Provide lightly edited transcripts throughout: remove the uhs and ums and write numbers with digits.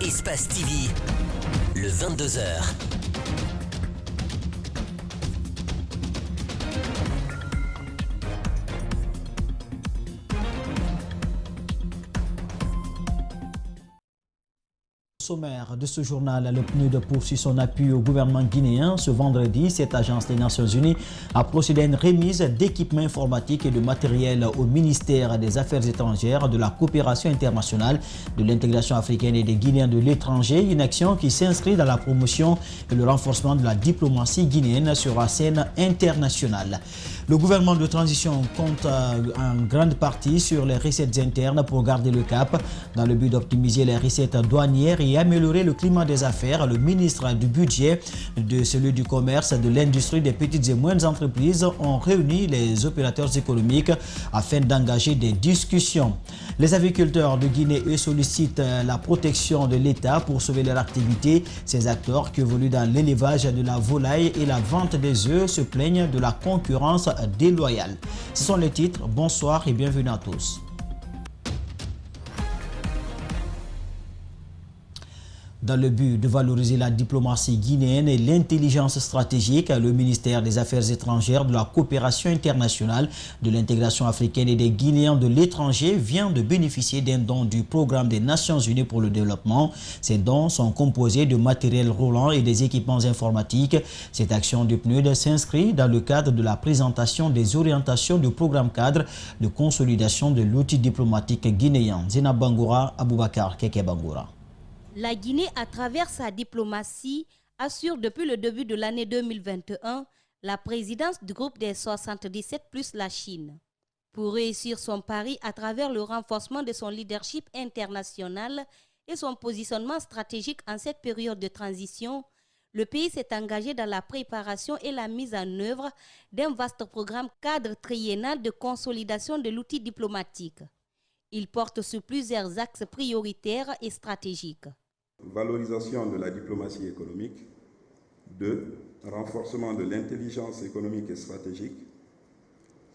Espace TV, le 22h. Sommaire de ce journal, le PNUD poursuit son appui au gouvernement guinéen. Ce vendredi, cette agence des Nations Unies a procédé à une remise d'équipements informatiques et de matériel au ministère des Affaires étrangères, de la coopération internationale, de l'intégration africaine et des Guinéens de l'étranger. Une action qui s'inscrit dans la promotion et le renforcement de la diplomatie guinéenne sur la scène internationale. Le gouvernement de transition compte en grande partie sur les recettes internes pour garder le cap. Dans le but d'optimiser les recettes douanières et améliorer le climat des affaires, le ministre du Budget, de celui du Commerce, de l'Industrie, des petites et moyennes entreprises ont réuni les opérateurs économiques afin d'engager des discussions. Les agriculteurs de Guinée sollicitent la protection de l'État pour sauver leur activité. Ces acteurs qui évoluent dans l'élevage de la volaille et la vente des œufs se plaignent de la concurrence déloyale. Ce sont les titres. Bonsoir et bienvenue à tous. Dans le but de valoriser la diplomatie guinéenne et l'intelligence stratégique, le ministère des Affaires étrangères, de la coopération internationale, de l'intégration africaine et des Guinéens de l'étranger vient de bénéficier d'un don du programme des Nations Unies pour le développement. Ces dons sont composés de matériel roulant et des équipements informatiques. Cette action du PNUD s'inscrit dans le cadre de la présentation des orientations du programme cadre de consolidation de l'outil diplomatique guinéen. Zena Bangoura, Aboubakar Keke Bangoura. La Guinée, à travers sa diplomatie, assure depuis le début de l'année 2021 la présidence du groupe des 77 plus la Chine. Pour réussir son pari à travers le renforcement de son leadership international et son positionnement stratégique en cette période de transition, le pays s'est engagé dans la préparation et la mise en œuvre d'un vaste programme cadre triennal de consolidation de l'outil diplomatique. Il porte sur plusieurs axes prioritaires et stratégiques. Valorisation de la diplomatie économique. 2. Renforcement de l'intelligence économique et stratégique.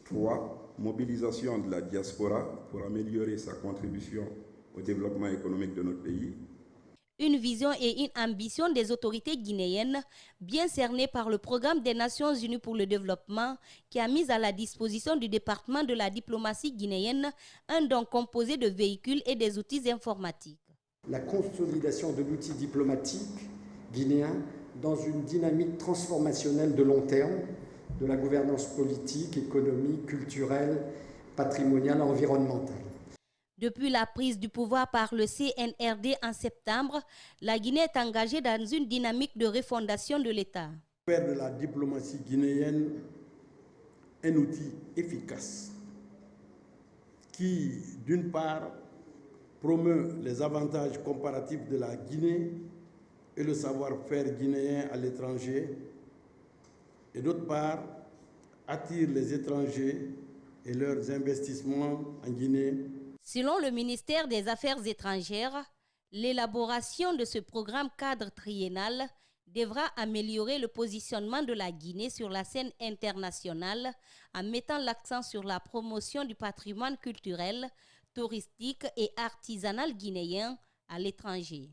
3. Mobilisation de la diaspora pour améliorer sa contribution au développement économique de notre pays. Une vision et une ambition des autorités guinéennes, bien cernées par le programme des Nations Unies pour le développement, qui a mis à la disposition du département de la diplomatie guinéenne un don composé de véhicules et des outils informatiques. La consolidation de l'outil diplomatique guinéen dans une dynamique transformationnelle de long terme de la gouvernance politique, économique, culturelle, patrimoniale, environnementale. Depuis la prise du pouvoir par le CNRD en septembre, la Guinée est engagée dans une dynamique de refondation de l'État. Faire de la diplomatie guinéenne un outil efficace qui, d'une part, promeut les avantages comparatifs de la Guinée et le savoir-faire guinéen à l'étranger, et d'autre part, attire les étrangers et leurs investissements en Guinée. Selon le ministère des Affaires étrangères, l'élaboration de ce programme cadre triennal devra améliorer le positionnement de la Guinée sur la scène internationale en mettant l'accent sur la promotion du patrimoine culturel, touristique et artisanal guinéen à l'étranger.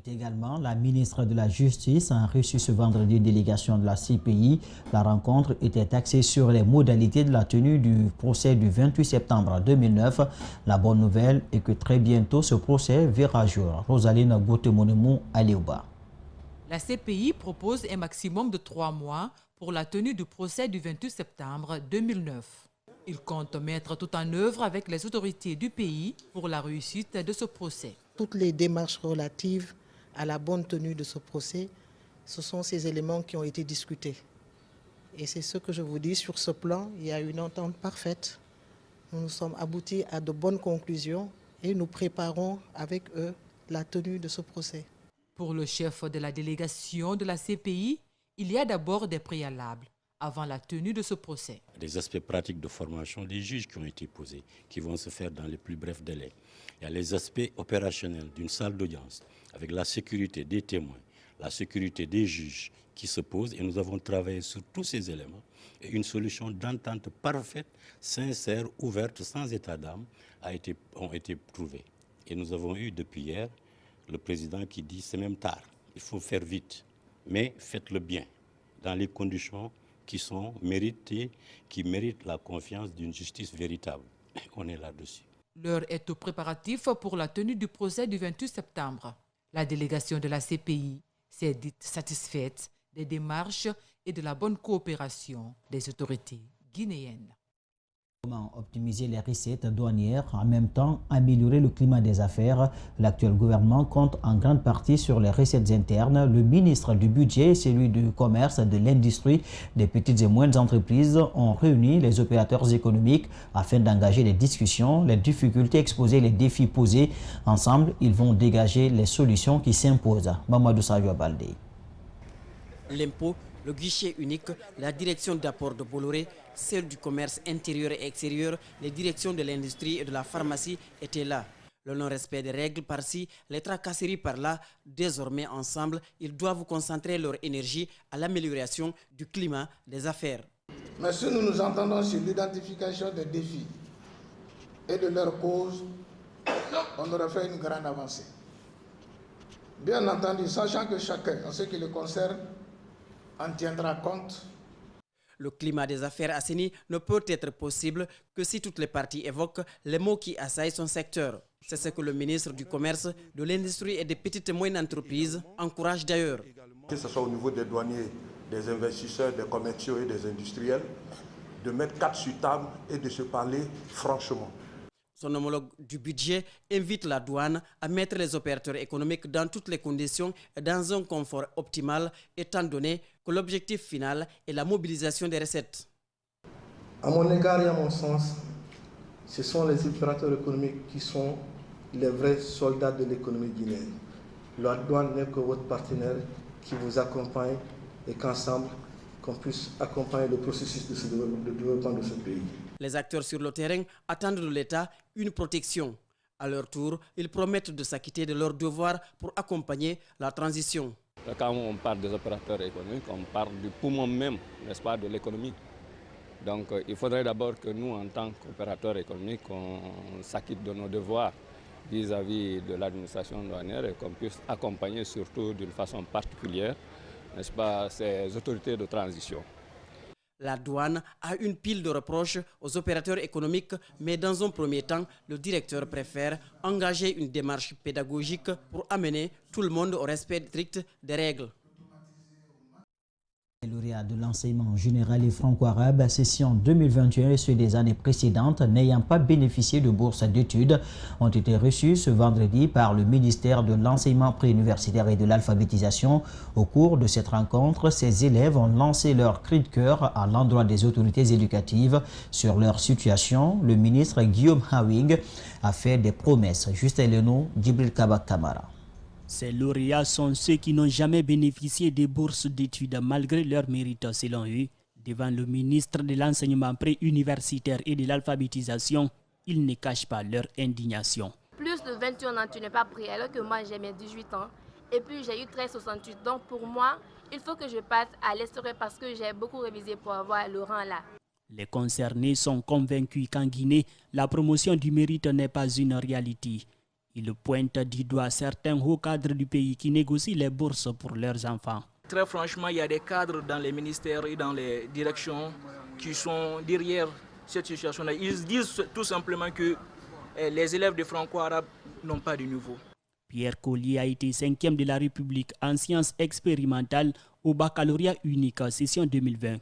Également, la ministre de la Justice a reçu ce vendredi une délégation de la CPI. La rencontre était axée sur les modalités de la tenue du procès du 28 septembre 2009. La bonne nouvelle est que très bientôt ce procès verra jour. Rosaline Goutemonemou Aliouba. La CPI propose un maximum de 3 mois pour la tenue du procès du 28 septembre 2009. Il compte mettre tout en œuvre avec les autorités du pays pour la réussite de ce procès. Toutes les démarches relatives à la bonne tenue de ce procès, ce sont ces éléments qui ont été discutés. Et c'est ce que je vous dis, sur ce plan, il y a une entente parfaite. Nous nous sommes aboutis à de bonnes conclusions et nous préparons avec eux la tenue de ce procès. Pour le chef de la délégation de la CPI, il y a d'abord des préalables avant la tenue de ce procès. Des aspects pratiques de formation des juges qui ont été posés, qui vont se faire dans les plus brefs délais. Il y a les aspects opérationnels d'une salle d'audience, avec la sécurité des témoins, la sécurité des juges qui se posent, et nous avons travaillé sur tous ces éléments. Et une solution d'entente parfaite, sincère, ouverte, sans état d'âme, ont été trouvées. Et nous avons eu depuis hier le président qui dit c'est même tard, il faut faire vite, mais faites-le bien, dans les conditions qui sont méritées, qui méritent la confiance d'une justice véritable. On est là-dessus. L'heure est aux préparatifs pour la tenue du procès du 28 septembre. La délégation de la CPI s'est dite satisfaite des démarches et de la bonne coopération des autorités guinéennes. Comment optimiser les recettes douanières, en même temps améliorer le climat des affaires? L'actuel gouvernement compte en grande partie sur les recettes internes. Le ministre du Budget, celui du Commerce, de l'Industrie, des petites et moyennes entreprises ont réuni les opérateurs économiques afin d'engager des discussions, les difficultés exposées, les défis posés. Ensemble, ils vont dégager les solutions qui s'imposent. Mamadou Sadio Baldé. L'impôt, le guichet unique, la direction d'apport de Bolloré, celle du commerce intérieur et extérieur, les directions de l'industrie et de la pharmacie étaient là. Le non-respect des règles par-ci, les tracasseries par-là, désormais ensemble, ils doivent concentrer leur énergie à l'amélioration du climat des affaires. Mais si nous nous entendons sur l'identification des défis et de leurs causes, on aurait fait une grande avancée. Bien entendu, sachant que chacun, en ce qui le concerne, en tiendra compte. Le climat des affaires assaini ne peut être possible que si toutes les parties évoquent les mots qui assaillent son secteur. C'est ce que le ministre du Commerce, de l'Industrie et des petites et moyennes entreprises encourage d'ailleurs. Que ce soit au niveau des douaniers, des investisseurs, des commerciaux et des industriels, de mettre quatre sur table et de se parler franchement. Son homologue du budget invite la douane à mettre les opérateurs économiques dans toutes les conditions et dans un confort optimal, étant donné que l'objectif final est la mobilisation des recettes. À mon égard et à mon sens, ce sont les opérateurs économiques qui sont les vrais soldats de l'économie guinéenne. La douane n'est que votre partenaire qui vous accompagne et qu'ensemble, qu'on puisse accompagner le processus de développement de ce pays. Les acteurs sur le terrain attendent de l'État une protection. À leur tour, ils promettent de s'acquitter de leurs devoirs pour accompagner la transition. Quand on parle des opérateurs économiques, on parle du poumon même, n'est-ce pas, de l'économie. Donc il faudrait d'abord que nous, en tant qu'opérateurs économiques, on s'acquitte de nos devoirs vis-à-vis de l'administration douanière et qu'on puisse accompagner surtout d'une façon particulière, n'est-ce pas, ces autorités de transition. La douane a une pile de reproches aux opérateurs économiques, mais dans un premier temps, le directeur préfère engager une démarche pédagogique pour amener tout le monde au respect strict des règles. Lauréat de l'enseignement général et franco-arabe, session 2021 et ceux des années précédentes n'ayant pas bénéficié de bourse d'études ont été reçus ce vendredi par le ministère de l'enseignement préuniversitaire et de l'alphabétisation. Au cours de cette rencontre, ces élèves ont lancé leur cri de cœur à l'endroit des autorités éducatives sur leur situation. Le ministre Guillaume Hawing a fait des promesses. Justin Leno, Djibril Kabak Kamara. Ces lauréats sont ceux qui n'ont jamais bénéficié des bourses d'études malgré leur mérite selon eux. Devant le ministre de l'enseignement préuniversitaire et de l'alphabétisation, ils ne cachent pas leur indignation. Plus de 21 ans, tu n'es pas pris alors que moi j'ai mes 18 ans. Et puis j'ai eu 13,68. Donc pour moi, il faut que je passe à l'extérieur parce que j'ai beaucoup révisé pour avoir le rang là. Les concernés sont convaincus qu'en Guinée, la promotion du mérite n'est pas une réalité. Il pointe du doigt certains hauts cadres du pays qui négocient les bourses pour leurs enfants. Très franchement, il y a des cadres dans les ministères et dans les directions qui sont derrière cette situation-là. Ils disent tout simplement que les élèves de franco-arabe n'ont pas de nouveau. Pierre Collier a été 5e de la République en sciences expérimentales au baccalauréat unique session 2020.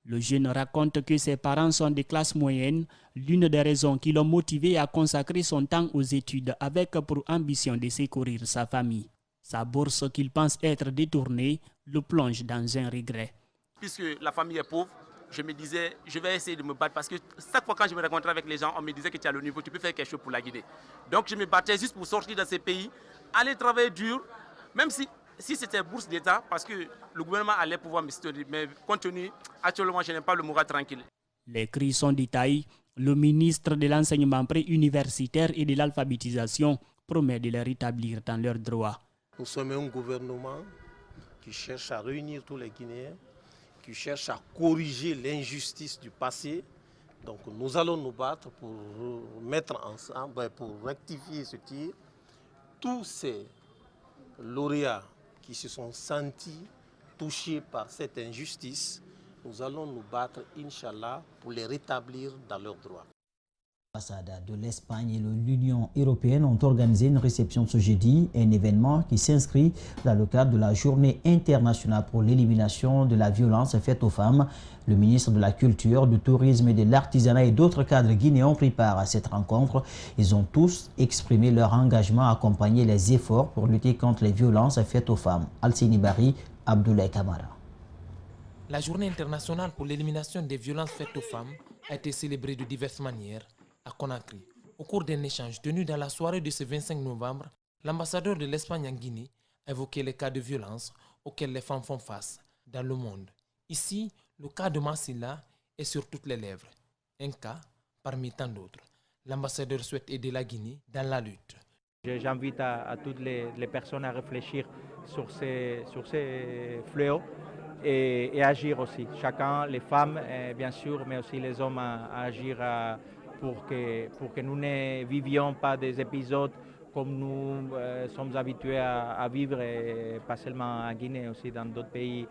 Le jeune raconte que ses parents sont des classes moyennes, l'une des raisons qui l'ont motivé à consacrer son temps aux études avec pour ambition de secourir sa famille. Sa bourse qu'il pense être détournée le plonge dans un regret. Puisque la famille est pauvre, je me disais, je vais essayer de me battre parce que chaque fois quand je me rencontrais avec les gens, on me disait que tu as le niveau, tu peux faire quelque chose pour la Guinée. Donc je me battais juste pour sortir de ces pays, aller travailler dur, même si c'était bourse d'État, parce que le gouvernement allait pouvoir me soutenir, mais compte tenu, actuellement, je n'ai pas le moral tranquille. Les cris sont de taille. Le ministre de l'enseignement préuniversitaire et de l'alphabétisation promet de les rétablir dans leurs droits. Nous sommes un gouvernement qui cherche à réunir tous les Guinéens, qui cherche à corriger l'injustice du passé. Donc nous allons nous battre pour mettre ensemble, pour rectifier ce tir. Tous ces lauréats qui se sont sentis touchés par cette injustice, nous allons nous battre, Inch'Allah, pour les rétablir dans leurs droits. L'ambassade de l'Espagne et l'Union européenne ont organisé une réception ce jeudi, un événement qui s'inscrit dans le cadre de la Journée internationale pour l'élimination de la violence faite aux femmes. Le ministre de la Culture, du Tourisme et de l'Artisanat et d'autres cadres guinéens ont pris part à cette rencontre. Ils ont tous exprimé leur engagement à accompagner les efforts pour lutter contre les violences faites aux femmes. Alcini Bari, Abdoulaye Kamara. La Journée internationale pour l'élimination des violences faites aux femmes a été célébrée de diverses manières à Conakry. Au cours d'un échange tenu dans la soirée de ce 25 novembre, l'ambassadeur de l'Espagne en Guinée a évoqué les cas de violence auxquels les femmes font face dans le monde. Ici, le cas de Massila est sur toutes les lèvres. Un cas parmi tant d'autres. L'ambassadeur souhaite aider la Guinée dans la lutte. J'invite à toutes les personnes à réfléchir sur ces fléaux et agir aussi. Chacun, les femmes bien sûr, mais aussi les hommes à agir pour que nous ne vivions pas des épisodes comme nous sommes habitués à vivre, et pas seulement en Guinée, aussi dans d'autres pays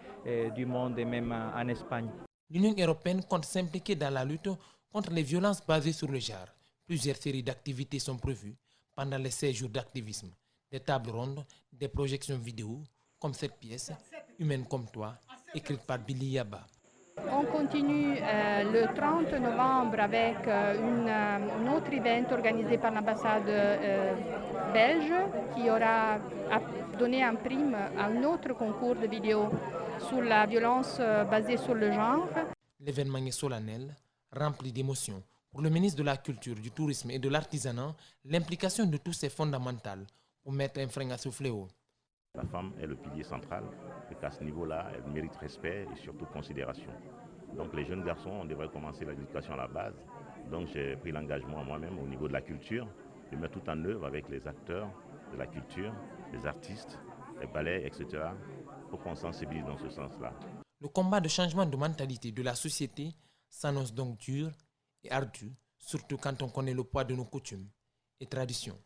du monde et même en Espagne. L'Union européenne compte s'impliquer dans la lutte contre les violences basées sur le genre. Plusieurs séries d'activités sont prévues pendant les 16 jours d'activisme. Des tables rondes, des projections vidéo, comme cette pièce, Humaine comme toi, écrite par Billy Yaba. On continue le 30 novembre avec un autre event organisé par l'ambassade belge qui aura donné en prime à un autre concours de vidéos sur la violence basée sur le genre. L'événement est solennel, rempli d'émotions. Pour le ministre de la Culture, du Tourisme et de l'Artisanat, l'implication de tous est fondamentale pour mettre un frein à ce fléau. La femme est le pilier central, et qu'à ce niveau-là, elle mérite respect et surtout considération. Donc les jeunes garçons, on devrait commencer l'éducation à la base. Donc j'ai pris l'engagement moi-même au niveau de la culture, de mettre tout en œuvre avec les acteurs de la culture, les artistes, les ballets, etc., pour qu'on sensibilise dans ce sens-là. Le combat de changement de mentalité de la société s'annonce donc dur et ardu, surtout quand on connaît le poids de nos coutumes et traditions.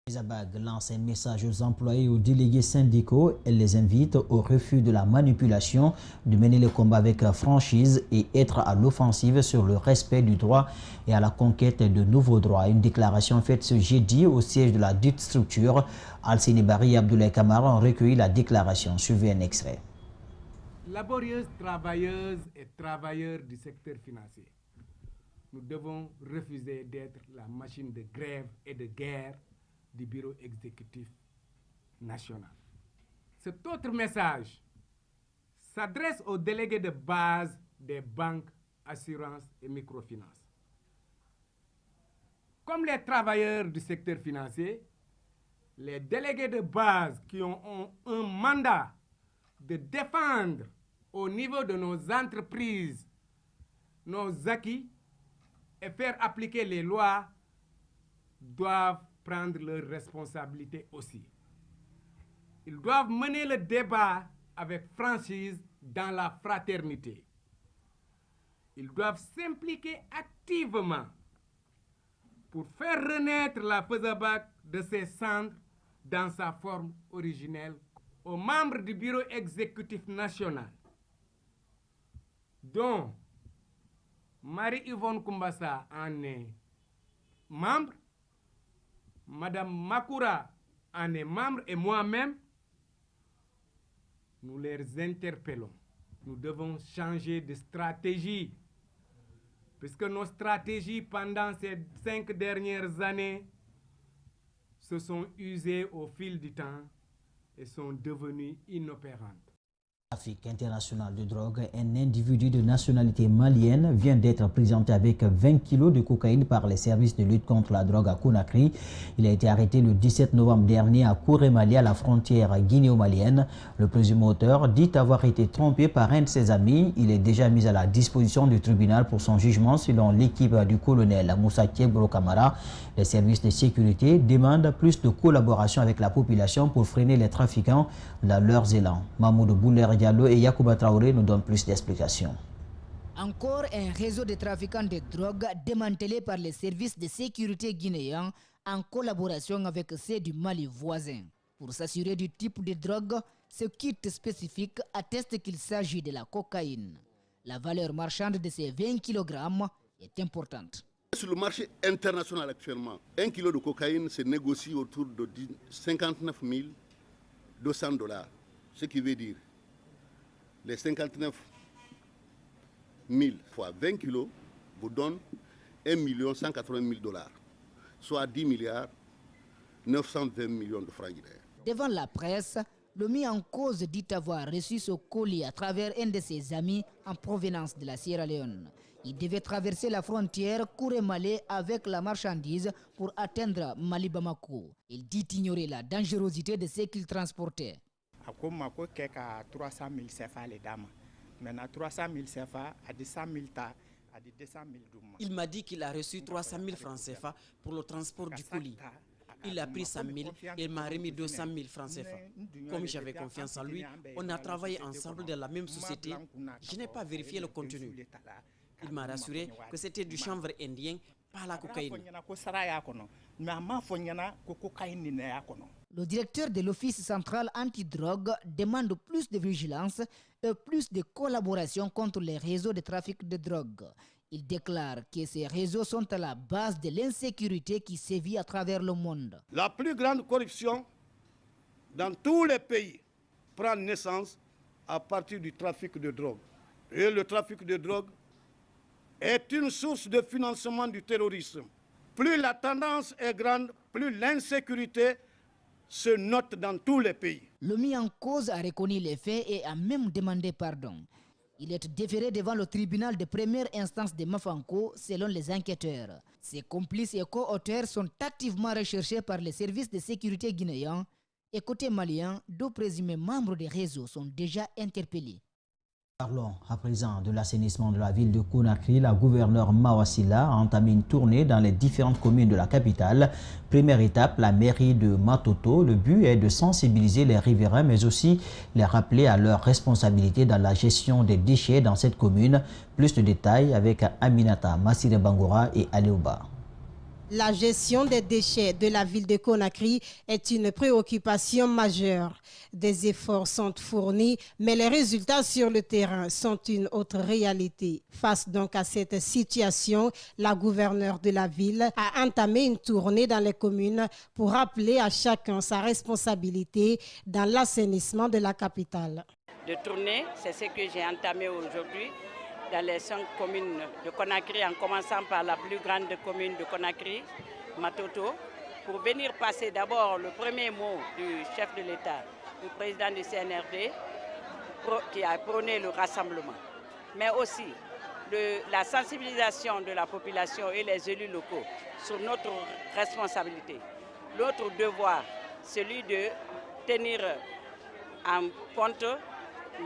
Isabag lance un message aux employés et aux délégués syndicaux. Elle les invite au refus de la manipulation, de mener le combat avec franchise et être à l'offensive sur le respect du droit et à la conquête de nouveaux droits. Une déclaration faite ce jeudi au siège de la dite structure. Alcini Bari et Abdoulaye Kamara ont recueilli la déclaration. Suivez un extrait. Laborieuses, travailleuses et travailleurs du secteur financier, nous devons refuser d'être la machine de grève et de guerre du bureau exécutif national. Cet autre message s'adresse aux délégués de base des banques, assurances et microfinances. Comme les travailleurs du secteur financier, les délégués de base qui ont un mandat de défendre au niveau de nos entreprises nos acquis et faire appliquer les lois doivent prendre leurs responsabilités aussi. Ils doivent mener le débat avec franchise dans la fraternité. Ils doivent s'impliquer activement pour faire renaître la Fezabac de ses cendres dans sa forme originelle. Aux membres du bureau exécutif national, dont Marie-Yvonne Koumbassa en est membre, Madame Makoura en est membre et moi-même, nous les interpellons. Nous devons changer de stratégie, puisque nos stratégies pendant ces 5 dernières années se sont usées au fil du temps et sont devenues inopérantes. Trafic international de drogue, un individu de nationalité malienne vient d'être présenté avec 20 kilos de cocaïne par les services de lutte contre la drogue à Conakry. Il a été arrêté le 17 novembre dernier à Kourémali, à la frontière guinéo-malienne. Le présumé auteur dit avoir été trompé par un de ses amis. Il est déjà mis à la disposition du tribunal pour son jugement selon l'équipe du colonel Moussa Kiebro Kamara. Les services de sécurité demandent plus de collaboration avec la population pour freiner les trafiquants dans leurs élans. Mahmoud Bouler Diallo et Yacouba Traoré nous donnent plus d'explications. Encore un réseau de trafiquants de drogue démantelé par les services de sécurité guinéens en collaboration avec ceux du Mali voisin. Pour s'assurer du type de drogue, ce kit spécifique atteste qu'il s'agit de la cocaïne. La valeur marchande de ces 20 kg est importante. Sur le marché international actuellement, 1 kg de cocaïne se négocie autour de 59 200 $. Ce qui veut dire les 59 000 fois 20 kg vous donne 1 180 000 $, soit 10 milliards 920 millions de francs guinéens. Devant la presse, le mis en cause dit avoir reçu ce colis à travers un de ses amis en provenance de la Sierra Leone. Il devait traverser la frontière Kouré-Malé avec la marchandise pour atteindre Mali-Bamako. Il dit ignorer la dangerosité de ce qu'il transportait. Il m'a dit qu'il a reçu 300 000 francs CFA pour le transport du colis. Il a pris 100 000 et il m'a remis 200 000 francs CFA. Comme j'avais confiance en lui, on a travaillé ensemble dans la même société. Je n'ai pas vérifié le contenu. Il m'a rassuré que c'était du chanvre indien, pas la cocaïne. Le directeur de l'Office central antidrogue demande plus de vigilance et plus de collaboration contre les réseaux de trafic de drogue. Il déclare que ces réseaux sont à la base de l'insécurité qui sévit à travers le monde. La plus grande corruption dans tous les pays prend naissance à partir du trafic de drogue. Et le trafic de drogue est une source de financement du terrorisme. Plus la tendance est grande, plus l'insécurité se note dans tous les pays. Le mis en cause a reconnu les faits et a même demandé pardon. Il est déféré devant le tribunal de première instance de Mafanko selon les enquêteurs. Ses complices et co-auteurs sont activement recherchés par les services de sécurité guinéens et côté malien, 2 présumés membres des réseaux sont déjà interpellés. Parlons à présent de l'assainissement de la ville de Conakry. La gouverneure Mawasila a entamé une tournée dans les différentes communes de la capitale. Première étape, la mairie de Matoto. Le but est de sensibiliser les riverains, mais aussi les rappeler à leurs responsabilités dans la gestion des déchets dans cette commune. Plus de détails avec Aminata Massire Bangora et Aléoba. La gestion des déchets de la ville de Conakry est une préoccupation majeure. Des efforts sont fournis, mais les résultats sur le terrain sont une autre réalité. Face donc à cette situation, la gouverneure de la ville a entamé une tournée dans les communes pour rappeler à chacun sa responsabilité dans l'assainissement de la capitale. De tournée, c'est ce que j'ai entamé aujourd'hui dans les 5 communes de Conakry, en commençant par la plus grande commune de Conakry, Matoto, pour venir passer d'abord le premier mot du chef de l'État, du président du CNRD, qui a prôné le rassemblement, mais aussi la sensibilisation de la population et les élus locaux sur notre responsabilité. L'autre devoir, celui de tenir en compte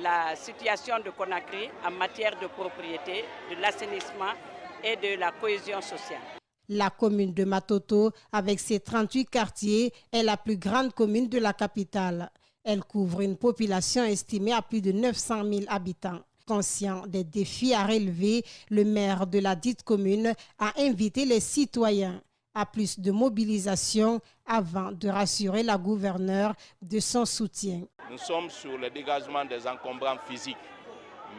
la situation de Conakry en matière de propriété, de l'assainissement et de la cohésion sociale. La commune de Matoto, avec ses 38 quartiers, est la plus grande commune de la capitale. Elle couvre une population estimée à plus de 900 000 habitants. Conscient des défis à relever, le maire de la dite commune a invité les citoyens à plus de mobilisation avant de rassurer la gouverneure de son soutien. Nous sommes sur le dégagement des encombrants physiques,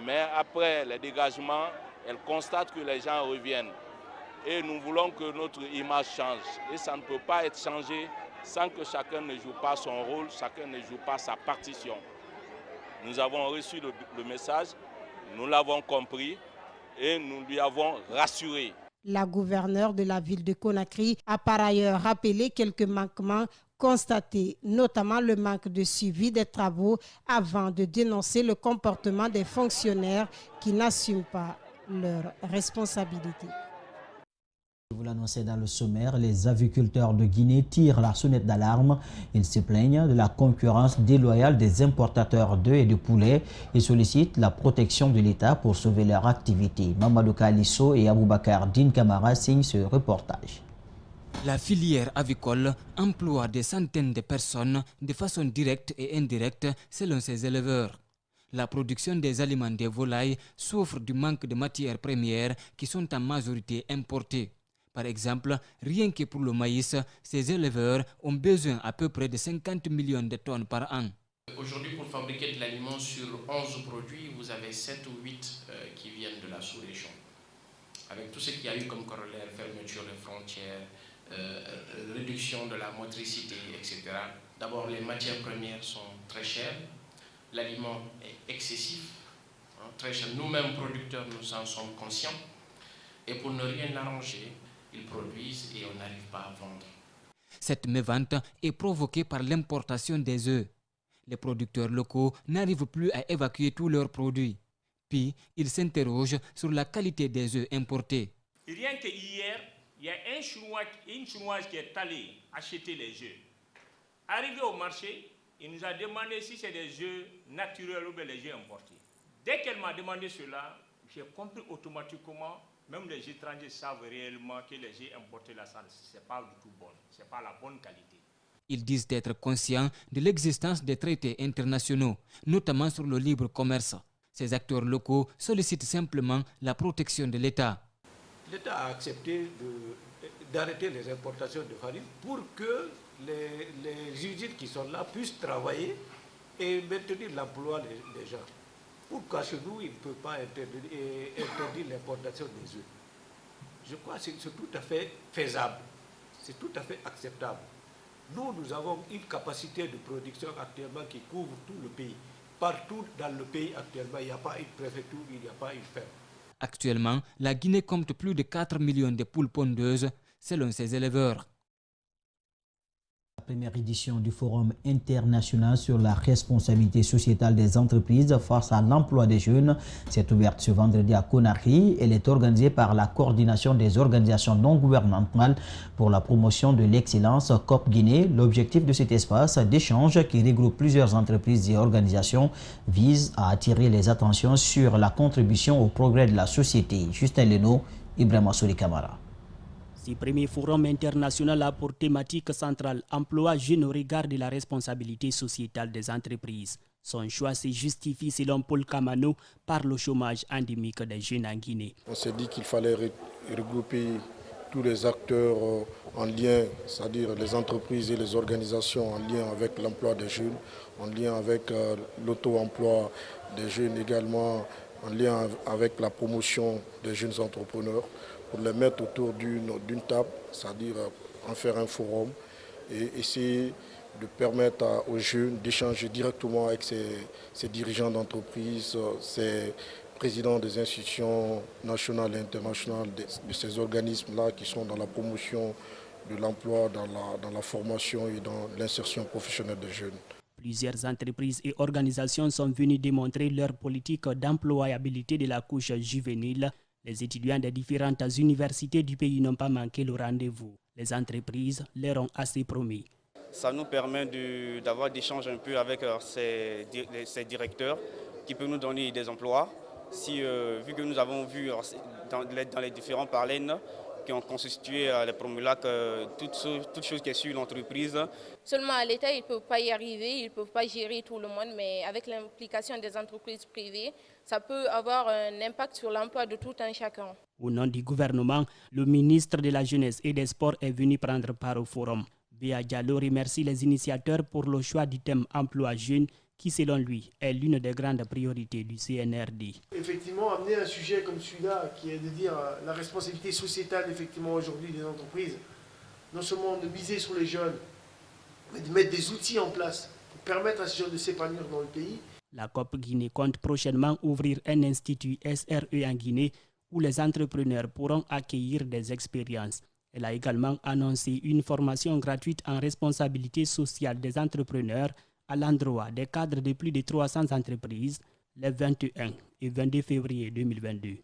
mais après le dégagement, elle constate que les gens reviennent. Et nous voulons que notre image change. Et ça ne peut pas être changé sans que chacun ne joue pas son rôle, chacun ne joue pas sa partition. Nous avons reçu le message, nous l'avons compris et nous lui avons rassuré. La gouverneure de la ville de Conakry a par ailleurs rappelé quelques manquements constatés, notamment le manque de suivi des travaux avant de dénoncer le comportement des fonctionnaires qui n'assument pas leurs responsabilités. Vous l'annoncez dans le sommaire, les aviculteurs de Guinée tirent la sonnette d'alarme. Ils se plaignent de la concurrence déloyale des importateurs d'œufs et de poulets et sollicitent la protection de l'État pour sauver leur activité. Mamadou Kalisso et Aboubakar Din Kamara signent ce reportage. La filière avicole emploie des centaines de personnes de façon directe et indirecte selon ses éleveurs. La production des aliments des volailles souffre du manque de matières premières qui sont en majorité importées. Par exemple, rien que pour le maïs, ces éleveurs ont besoin à peu près de 50 millions de tonnes par an. Aujourd'hui, pour fabriquer de l'aliment sur 11 produits, vous avez 7 ou 8 qui viennent de la sous-région. Avec tout ce qu'il y a eu comme corollaire, fermeture des frontières, réduction de la motricité, etc. D'abord, les matières premières sont très chères, l'aliment est excessif, très cher. Nous-mêmes, producteurs, nous en sommes conscients. Et pour ne rien arranger, ils produisent et on n'arrive pas à vendre. Cette mévente est provoquée par l'importation des œufs. Les producteurs locaux n'arrivent plus à évacuer tous leurs produits. Puis, ils s'interrogent sur la qualité des œufs importés. Rien que hier, il y a une Chinoise qui est allée acheter les œufs. Arrivé au marché, il nous a demandé si c'est des œufs naturels ou bien les œufs importés. Dès qu'elle m'a demandé cela, j'ai compris automatiquement. Même les étrangers savent réellement que les œufs importés là, ce n'est pas du tout bon, ce n'est pas la bonne qualité. Ils disent être conscients de l'existence des traités internationaux, notamment sur le libre commerce. Ces acteurs locaux sollicitent simplement la protection de l'État. L'État a accepté d'arrêter les importations de farine pour que les usines qui sont là puissent travailler et maintenir l'emploi des gens. Pourquoi chez nous, il ne peut pas interdire l'importation des œufs? Je crois que c'est tout à fait faisable, c'est tout à fait acceptable. Nous avons une capacité de production actuellement qui couvre tout le pays. Partout dans le pays actuellement, il n'y a pas une préfecture, il n'y a pas une ferme. Actuellement, la Guinée compte plus de 4 millions de poules pondeuses, selon ses éleveurs. La première édition du Forum international sur la responsabilité sociétale des entreprises face à l'emploi des jeunes s'est ouverte ce vendredi à Conakry. Elle est organisée par la coordination des organisations non gouvernementales pour la promotion de l'excellence COP Guinée. L'objectif de cet espace d'échange qui regroupe plusieurs entreprises et organisations vise à attirer les attentions sur la contribution au progrès de la société. Justin Leno, Ibrahima Souli Kamara. Ce premier forum international a pour thématique centrale emploi jeune au regard de la responsabilité sociétale des entreprises. Son choix se justifie selon Paul Kamano par le chômage endémique des jeunes en Guinée. On s'est dit qu'il fallait regrouper tous les acteurs en lien, c'est-à-dire les entreprises et les organisations en lien avec l'emploi des jeunes, en lien avec l'auto-emploi des jeunes également, en lien avec la promotion des jeunes entrepreneurs, pour les mettre autour d'une table, c'est-à-dire en faire un forum et essayer de permettre aux jeunes d'échanger directement avec ces dirigeants d'entreprise, ces présidents des institutions nationales et internationales de ces organismes-là qui sont dans la promotion de l'emploi, dans la formation et dans l'insertion professionnelle des jeunes. Plusieurs entreprises et organisations sont venues démontrer leur politique d'employabilité de la couche juvénile. Les étudiants des différentes universités du pays n'ont pas manqué le rendez-vous. Les entreprises leur ont assez promis. Ça nous permet d'avoir des échanges un peu avec ces directeurs qui peuvent nous donner des emplois. Vu que nous avons vu dans les différents parlènes qui ont constitué les promulgaques, toute chose qui est sur l'entreprise. Seulement l'État, il ne peut pas y arriver, il ne peut pas gérer tout le monde, mais avec l'implication des entreprises privées, ça peut avoir un impact sur l'emploi de tout un chacun. Au nom du gouvernement, le ministre de la Jeunesse et des Sports est venu prendre part au forum. Béa Diallo remercie les initiateurs pour le choix du thème emploi jeune qui, selon lui, est l'une des grandes priorités du CNRD. Effectivement, amener un sujet comme celui-là, qui est de dire la responsabilité sociétale effectivement aujourd'hui des entreprises, non seulement de miser sur les jeunes, mais de mettre des outils en place pour permettre à ces jeunes de s'épanouir dans le pays. La COP Guinée compte prochainement ouvrir un institut SRE en Guinée où les entrepreneurs pourront accueillir des expériences. Elle a également annoncé une formation gratuite en responsabilité sociale des entrepreneurs à l'endroit des cadres de plus de 300 entreprises les 21 et 22 février 2022.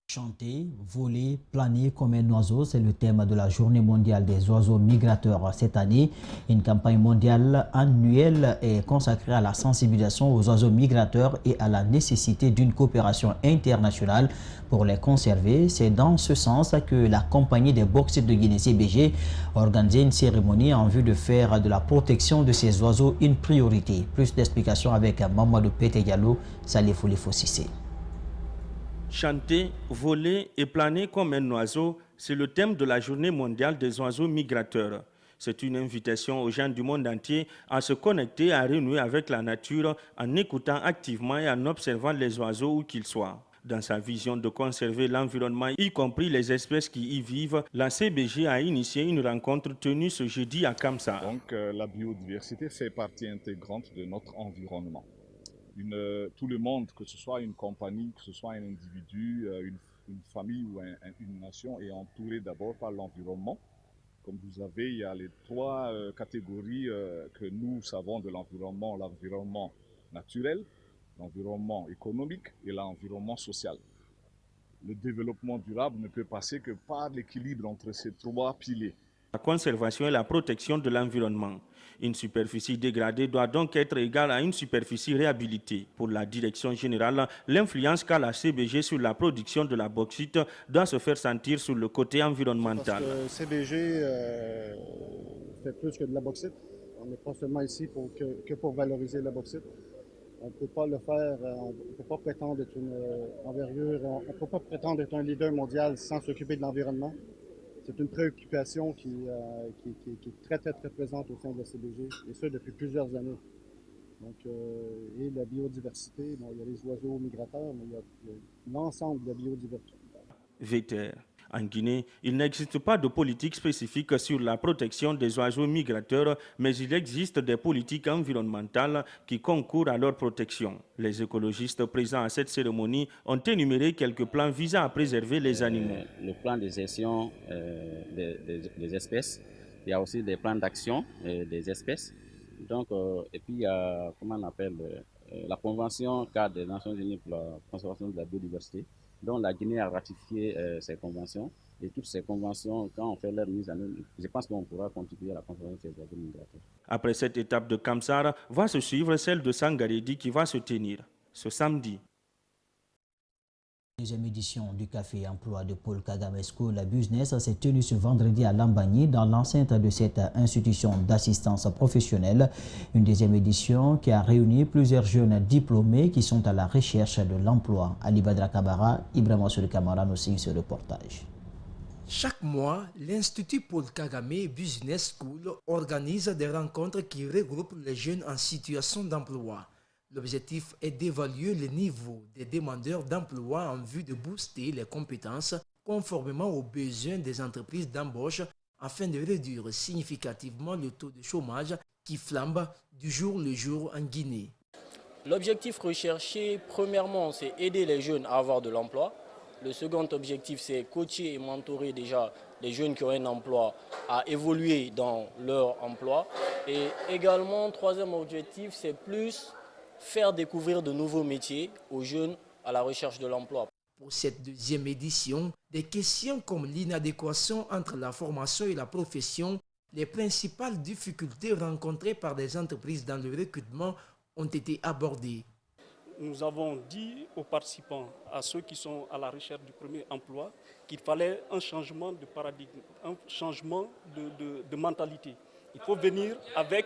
Chanter, voler, planer comme un oiseau, c'est le thème de la Journée mondiale des oiseaux migrateurs cette année. Une campagne mondiale annuelle est consacrée à la sensibilisation aux oiseaux migrateurs et à la nécessité d'une coopération internationale pour les conserver. C'est dans ce sens que la compagnie des bauxites de Guinée CBG a organisé une cérémonie en vue de faire de la protection de ces oiseaux une priorité. Plus d'explications avec Mamadou Pété Diallo, Salifou Lifo Sissé. Chanter, voler et planer comme un oiseau, c'est le thème de la Journée mondiale des oiseaux migrateurs. C'est une invitation aux gens du monde entier à se connecter, à renouer avec la nature en écoutant activement et en observant les oiseaux où qu'ils soient. Dans sa vision de conserver l'environnement, y compris les espèces qui y vivent, la CBG a initié une rencontre tenue ce jeudi à Kamsa. Donc la biodiversité fait partie intégrante de notre environnement. Tout le monde, que ce soit une compagnie, que ce soit un individu, une famille ou une nation, est entouré d'abord par l'environnement. Comme vous savez, il y a les 3 catégories que nous savons de l'environnement: l'environnement naturel, l'environnement économique et l'environnement social. Le développement durable ne peut passer que par l'équilibre entre ces 3 piliers. La conservation et la protection de l'environnement. Une superficie dégradée doit donc être égale à une superficie réhabilitée. Pour la direction générale, l'influence qu'a la CBG sur la production de la bauxite doit se faire sentir sur le côté environnemental. Parce que CBG fait plus que de la bauxite. On n'est pas seulement ici que pour valoriser la bauxite. On ne peut pas le faire, on ne peut pas prétendre être une envergure, on ne peut pas prétendre être un leader mondial sans s'occuper de l'environnement. C'est une préoccupation qui est très, très, très présente au sein de la CBG, et ce depuis plusieurs années. Donc, et la biodiversité, bon, il y a les oiseaux migrateurs, mais il y a l'ensemble de la biodiversité. VTR. En Guinée, il n'existe pas de politique spécifique sur la protection des oiseaux migrateurs, mais il existe des politiques environnementales qui concourent à leur protection. Les écologistes présents à cette cérémonie ont énuméré quelques plans visant à préserver les animaux. Le plan de gestion des espèces, il y a aussi des plans d'action des espèces. Donc, et puis il y a, comment on appelle, la Convention cadre des Nations Unies pour la conservation de la biodiversité, dont la Guinée a ratifié ces conventions. Et toutes ces conventions, quand on fait leur mise en œuvre, je pense qu'on pourra contribuer à la conservation des oiseaux migrateurs. Après cette étape de Kamsar, va se suivre celle de Sangaredi qui va se tenir ce samedi. La deuxième édition du Café Emploi de Paul Kagame School Business s'est tenue ce vendredi à Lambagny dans l'enceinte de cette institution d'assistance professionnelle. Une deuxième édition qui a réuni plusieurs jeunes diplômés qui sont à la recherche de l'emploi. Ali Badra Kabara, Ibrahima Souli Kamara nous signe ce reportage. Chaque mois, l'Institut Paul Kagame Business School organise des rencontres qui regroupent les jeunes en situation d'emploi. L'objectif est d'évaluer le niveau des demandeurs d'emploi en vue de booster les compétences conformément aux besoins des entreprises d'embauche afin de réduire significativement le taux de chômage qui flambe du jour le jour en Guinée. L'objectif recherché, premièrement, c'est aider les jeunes à avoir de l'emploi. Le second objectif, c'est coacher et mentorer déjà les jeunes qui ont un emploi à évoluer dans leur emploi. Et également, troisième objectif, c'est plus faire découvrir de nouveaux métiers aux jeunes à la recherche de l'emploi. Pour cette deuxième édition, des questions comme l'inadéquation entre la formation et la profession, les principales difficultés rencontrées par des entreprises dans le recrutement ont été abordées. Nous avons dit aux participants, à ceux qui sont à la recherche du premier emploi, qu'il fallait un changement de paradigme, un changement de mentalité. Il faut venir avec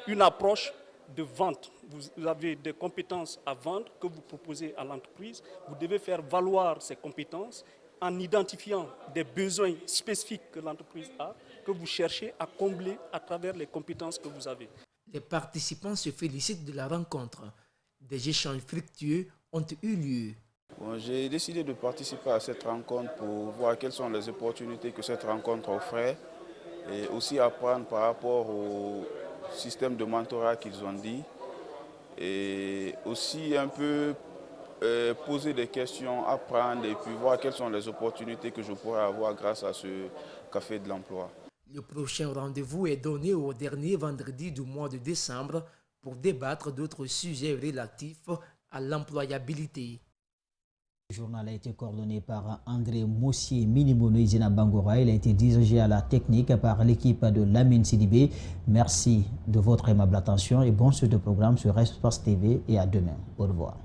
une approche de vente. Vous avez des compétences à vendre que vous proposez à l'entreprise. Vous devez faire valoir ces compétences en identifiant des besoins spécifiques que l'entreprise a, que vous cherchez à combler à travers les compétences que vous avez. Les participants se félicitent de la rencontre. Des échanges fructueux ont eu lieu. Bon, j'ai décidé de participer à cette rencontre pour voir quelles sont les opportunités que cette rencontre offrait et aussi apprendre par rapport au système de mentorat qu'ils ont dit et aussi un peu poser des questions, apprendre et puis voir quelles sont les opportunités que je pourrais avoir grâce à ce café de l'emploi. Le prochain rendez-vous est donné au dernier vendredi du mois de décembre pour débattre d'autres sujets relatifs à l'employabilité. Le journal a été coordonné par André Moussier Minimono Izina Bangora. Il a été dirigé à la technique par l'équipe de Lamine Sidibé. Merci de votre aimable attention et bon suite de programme sur Espace TV et à demain. Au revoir.